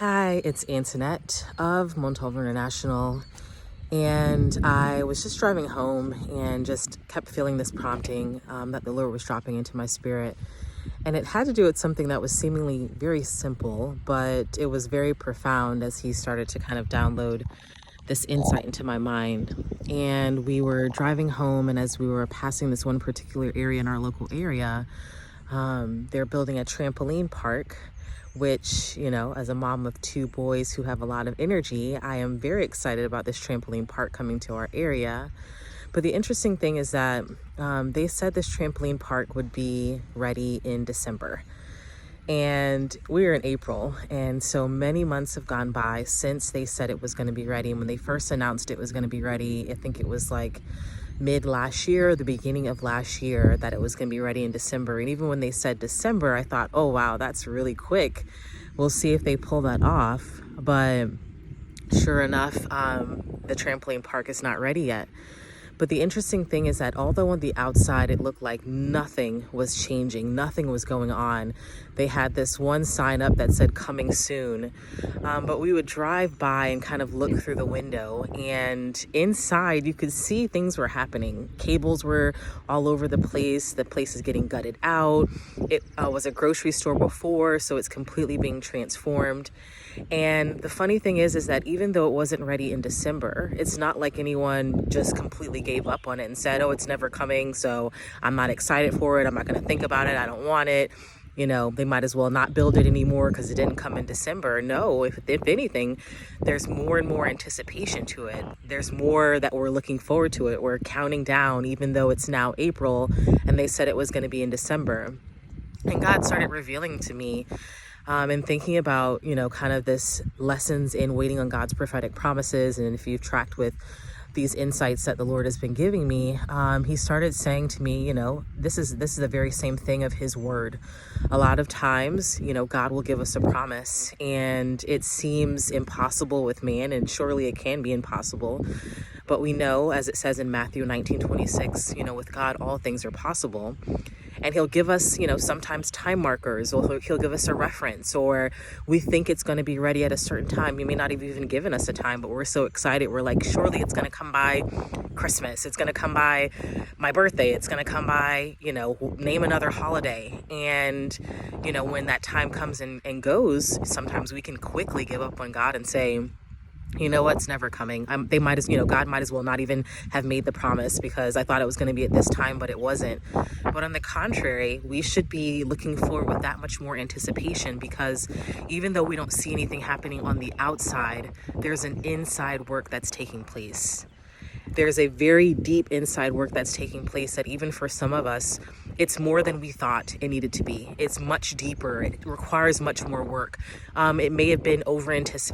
Hi, it's Antoinette of Montalvo International, and I was just driving home and just kept feeling this prompting that the Lord was dropping into my spirit. And it had to do with something that was seemingly very simple, but it was very profound as He started to kind of download this insight into my mind. And we were driving home, and as we were passing this one particular area in our local area, they're building a trampoline park, which, you know, as a mom of two boys who have a lot of energy, I am very excited about this trampoline park coming to our area. But the interesting thing is that they said this trampoline park would be ready in December. And we're in April, and so many months have gone by since they said it was going to be ready. And when they first announced it was going to be ready, I think it was like mid last year, the beginning of last year, that it was going to be ready in December. And even when they said December, I thought, oh wow, that's really quick. We'll see if they pull that off. But sure enough, the trampoline park is not ready yet. But the interesting thing is that although on the outside it looked like nothing was changing, nothing was going on, they had this one sign up that said coming soon. But we would drive by and kind of look through the window, and inside you could see things were happening. Cables were all over the place. The place is getting gutted out. It was a grocery store before, so it's completely being transformed. And the funny thing is that even though it wasn't ready in December, it's not like anyone just completely gave up on it and said, oh, it's never coming, so I'm not excited for it. I'm not going to think about it. I don't want it. You know, they might as well not build it anymore because it didn't come in December. No, if anything, there's more and more anticipation to it. There's more that we're looking forward to it. We're counting down, even though it's now April and they said it was going to be in December. And God started revealing to me and thinking about, you know, kind of this lessons in waiting on God's prophetic promises. And if you've tracked with these insights that the Lord has been giving me, He started saying to me, you know, this is the very same thing of His word. A lot of times, you know, God will give us a promise and it seems impossible with man, and surely it can be impossible. But we know, as it says in Matthew 19:26, you know, with God, all things are possible. And He'll give us, you know, sometimes time markers, or He'll give us a reference, or we think it's going to be ready at a certain time. He may not have even given us a time, but we're so excited. We're like, surely it's going to come by Christmas. It's going to come by my birthday. It's going to come by, you know, name another holiday. And, you know, when that time comes and goes, sometimes we can quickly give up on God and say, you know what's never coming. They might as, you know, God might as well not even have made the promise because I thought it was going to be at this time, but it wasn't. But on the contrary, we should be looking forward with that much more anticipation, because even though we don't see anything happening on the outside, there's an inside work that's taking place. There's a very deep inside work that's taking place that even for some of us, it's more than we thought it needed to be. It's much deeper. It requires much more work. It may have been overshot,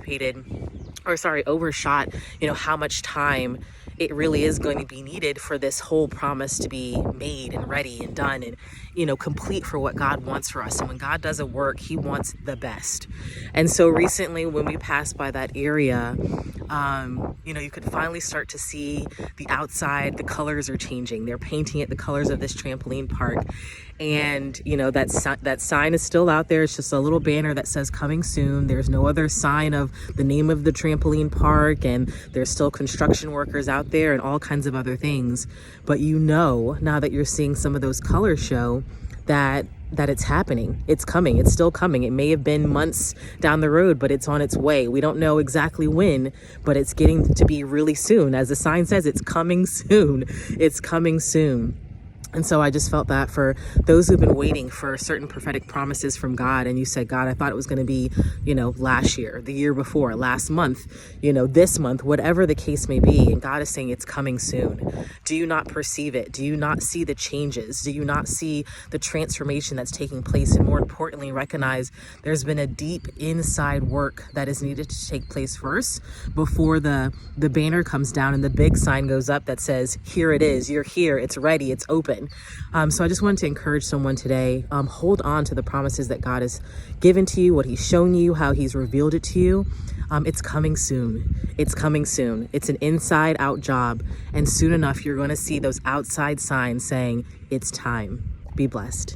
you know, how much time it really is going to be needed for this whole promise to be made and ready and done and, you know, complete for what God wants for us. And when God does a work, He wants the best. And so recently when we passed by that area, you know, you could finally start to see the outside. The colors are changing. They're painting it the colors of this trampoline park. And, you know, that sign is still out there. It's just a little banner that says coming soon. There's no other sign of the name of the trampoline park, and there's still construction workers out there and all kinds of other things. But you know, now that you're seeing some of those colors show, that it's happening. It's coming. It's still coming. It may have been months down the road, but it's on its way. We don't know exactly when, but it's getting to be really soon. As the sign says, it's coming soon. It's coming soon. And so I just felt that for those who've been waiting for certain prophetic promises from God, and you said, God, I thought it was going to be, you know, last year, the year before, last month, you know, this month, whatever the case may be. And God is saying it's coming soon. Do you not perceive it? Do you not see the changes? Do you not see the transformation that's taking place? And more importantly, recognize there's been a deep inside work that is needed to take place first before the banner comes down and the big sign goes up that says, here it is, you're here, it's ready, it's open. So I just wanted to encourage someone today, hold on to the promises that God has given to you, what He's shown you, how He's revealed it to you. It's coming soon. It's coming soon. It's an inside out job. And soon enough, you're going to see those outside signs saying it's time. Be blessed.